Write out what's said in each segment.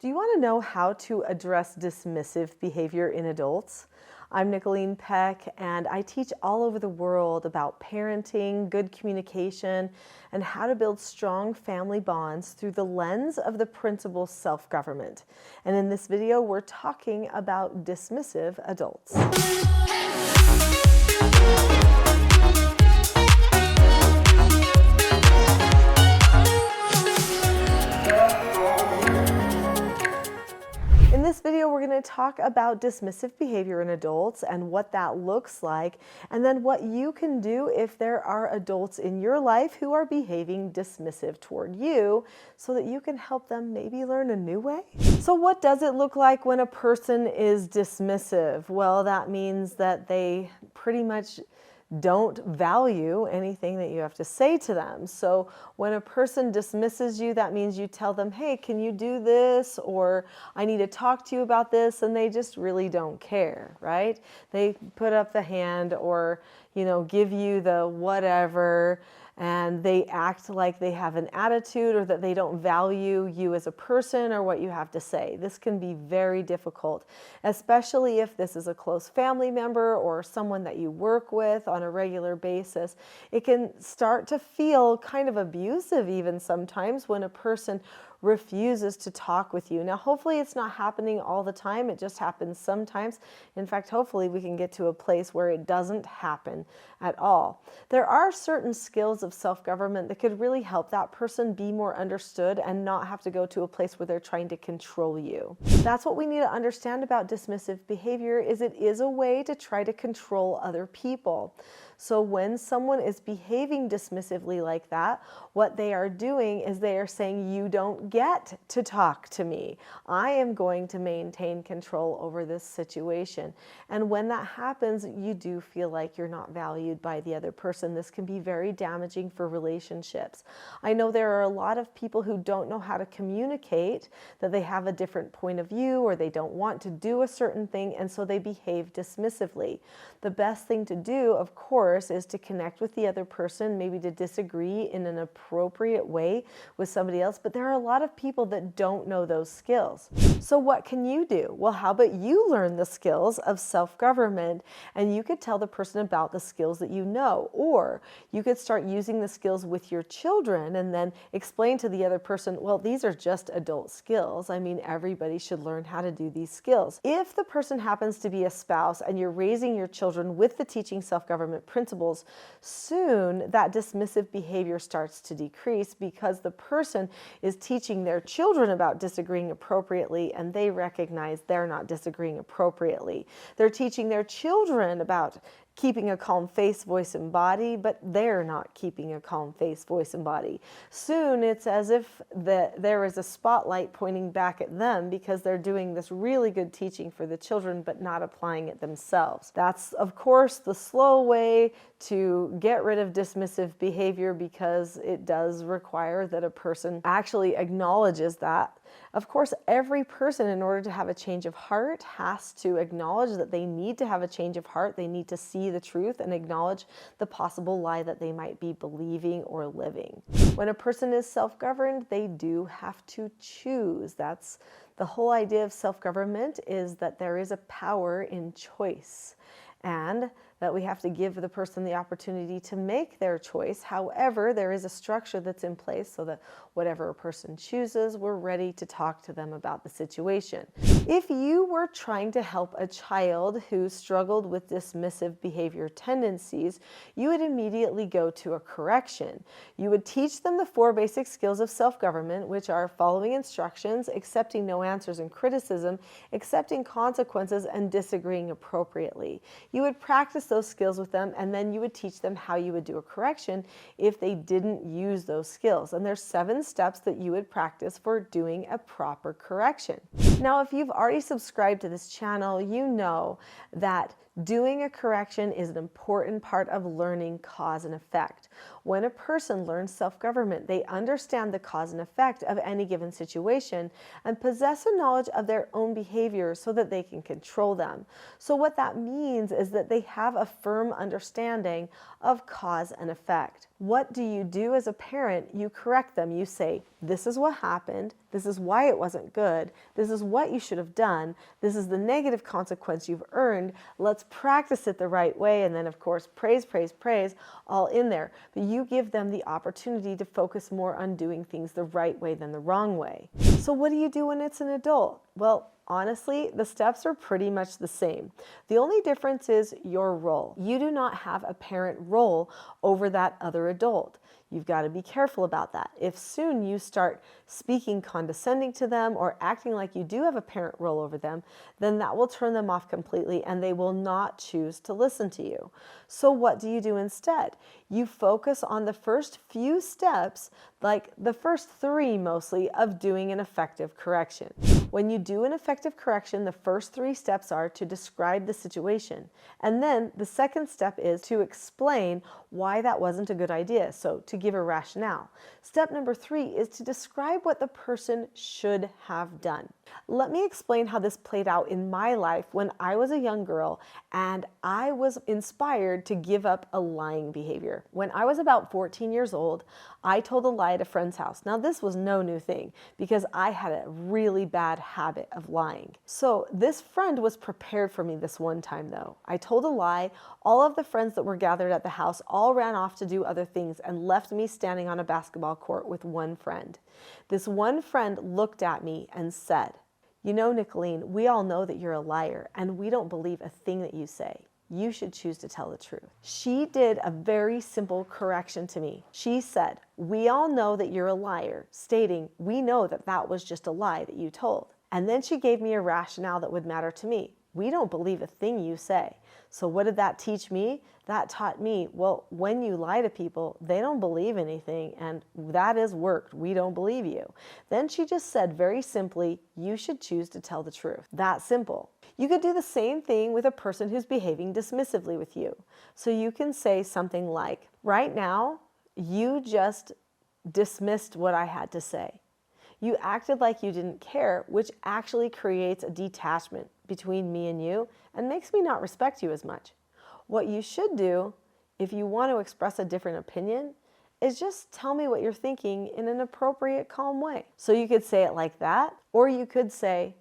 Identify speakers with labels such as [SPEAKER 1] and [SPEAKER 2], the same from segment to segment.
[SPEAKER 1] Do you want to know how to address dismissive behavior in adults? I'm Nicholeen Peck, and I teach all over the world about parenting, good communication, and how to build strong family bonds through the lens of the principle self-government. And in this video, we're talking about dismissive adults. In this video, we're going to talk about dismissive behavior in adults and what that looks like, and then what you can do if there are adults in your life who are behaving dismissive toward you so that you can help them maybe learn a new way. So what does it look like when a person is dismissive? Well, that means that they pretty much don't value anything that you have to say to them. So when a person dismisses you, that means you tell them, hey, can you do this? Or I need to talk to you about this. And they just really don't care, right? They put up the hand or, give you the whatever, and they act like they have an attitude or that they don't value you as a person or what you have to say. This can be very difficult, especially if this is a close family member or someone that you work with on a regular basis. It can start to feel kind of abusive even sometimes when a person refuses to talk with you. Now, hopefully it's not happening all the time. It just happens sometimes. In fact, hopefully we can get to a place where it doesn't happen at all. There are certain skills of self-government that could really help that person be more understood and not have to go to a place where they're trying to control you. That's what we need to understand about dismissive behavior, is it is a way to try to control other people. So when someone is behaving dismissively like that, what they are doing is they are saying, you don't get to talk to me. I am going to maintain control over this situation. And when that happens, you do feel like you're not valued by the other person. This can be very damaging for relationships. I know there are a lot of people who don't know how to communicate, that they have a different point of view or they don't want to do a certain thing, and so they behave dismissively. The best thing to do, of course, is to connect with the other person, maybe to disagree in an appropriate way with somebody else, but there are a lot of people that don't know those skills. So what can you do? Well, how about you learn the skills of self-government, and you could tell the person about the skills that you know, or you could start using the skills with your children and then explain to the other person, well, these are just adult skills. I mean, everybody should learn how to do these skills. If the person happens to be a spouse and you're raising your children with the teaching self-government principles, soon that dismissive behavior starts to decrease because the person is teaching their children about disagreeing appropriately, and they recognize they're not disagreeing appropriately. They're teaching their children about keeping a calm face, voice, and body, but they're not keeping a calm face, voice, and body. Soon it's as if there is a spotlight pointing back at them because they're doing this really good teaching for the children but not applying it themselves. That's, of course, the slow way to get rid of dismissive behavior, because it does require that a person actually acknowledges that. Of course, every person, in order to have a change of heart, has to acknowledge that they need to have a change of heart. They need to see the truth and acknowledge the possible lie that they might be believing or living. When a person is self-governed, they do have to choose. That's the whole idea of self-government, is that there is a power in choice, and that we have to give the person the opportunity to make their choice. However, there is a structure that's in place so that whatever a person chooses, we're ready to talk to them about the situation. If you were trying to help a child who struggled with dismissive behavior tendencies, you would immediately go to a correction. You would teach them the 4 basic skills of self-government, which are following instructions, accepting no answers and criticism, accepting consequences, and disagreeing appropriately. You would practice those skills with them, and then you would teach them how you would do a correction if they didn't use those skills. And there's 7 steps that you would practice for doing a proper correction. Now, if you've already subscribed to this channel, you know that doing a correction is an important part of learning cause and effect. When a person learns self-government, they understand the cause and effect of any given situation and possess a knowledge of their own behavior so that they can control them. So what that means is that they have a firm understanding of cause and effect. What do you do as a parent? You correct them. You say, this is what happened. This is why it wasn't good. This is what you should have done. This is the negative consequence you've earned. Let's practice it the right way. And then, of course, praise, praise, praise, all in there. But you give them the opportunity to focus more on doing things the right way than the wrong way. So what do you do when it's an adult? Well, honestly, the steps are pretty much the same. The only difference is your role. You do not have a parent role over that other adult. You've got to be careful about that. If soon you start speaking condescending to them or acting like you do have a parent role over them, then that will turn them off completely and they will not choose to listen to you. So what do you do instead? You focus on the first few steps, like the first 3 mostly, of doing an effective correction. When you do an effective correction, the first 3 steps are to describe the situation. And then the second step is to explain why that wasn't a good idea. So to give a rationale. Step number 3 is to describe what the person should have done. Let me explain how this played out in my life when I was a young girl and I was inspired to give up a lying behavior. When I was about 14 years old, I told a lie at a friend's house. Now this was no new thing because I had a really bad habit of lying. So this friend was prepared for me this one time though. I told a lie. All of the friends that were gathered at the house all ran off to do other things and left me standing on a basketball court with one friend. This one friend looked at me and said, "You know, Nicholeen, we all know that you're a liar and we don't believe a thing that you say. You should choose to tell the truth." She did a very simple correction to me. She said, "We all know that you're a liar," stating, "We know that that was just a lie that you told." And then she gave me a rationale that would matter to me. "We don't believe a thing you say." So what did that teach me? That taught me, well, when you lie to people, they don't believe anything, and that has worked. We don't believe you. Then she just said very simply, you should choose to tell the truth. That simple. You could do the same thing with a person who's behaving dismissively with you. So you can say something like, "Right now, you just dismissed what I had to say. You acted like you didn't care," which actually creates a detachment between me and you and makes me not respect you as much. What you should do, if you want to express a different opinion, is just tell me what you're thinking in an appropriate, calm way. So you could say it like that, or you could say,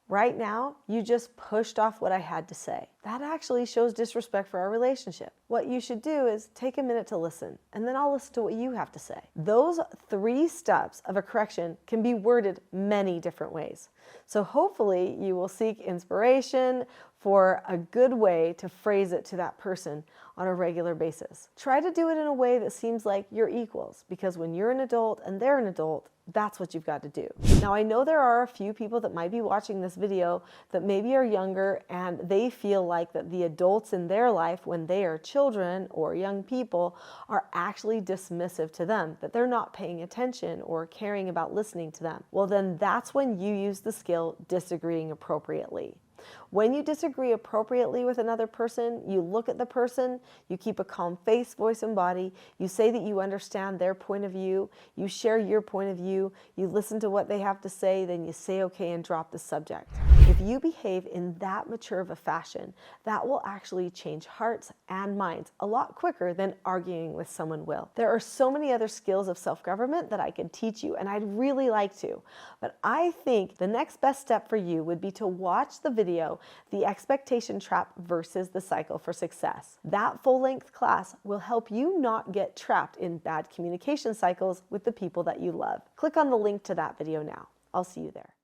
[SPEAKER 1] "Right now, you just pushed off what I had to say." That actually shows disrespect for our relationship. What you should do is take a minute to listen, and then I'll listen to what you have to say. Those 3 steps of a correction can be worded many different ways. So hopefully you will seek inspiration for a good way to phrase it to that person on a regular basis. Try to do it in a way that seems like you're equals, because when you're an adult and they're an adult, that's what you've got to do. Now, I know there are a few people that might be watching this video that maybe are younger and they feel like that the adults in their life when they are children or young people are actually dismissive to them, that they're not paying attention or caring about listening to them. Well, then that's when you use the skill disagreeing appropriately. When you disagree appropriately with another person, you look at the person, you keep a calm face, voice, and body, you say that you understand their point of view, you share your point of view, you listen to what they have to say, then you say okay and drop the subject. If you behave in that mature of a fashion, that will actually change hearts and minds a lot quicker than arguing with someone will. There are so many other skills of self-government that I could teach you, and I'd really like to. But I think the next best step for you would be to watch the video, The Expectation Trap versus the Cycle for Success. That full-length class will help you not get trapped in bad communication cycles with the people that you love. Click on the link to that video now. I'll see you there.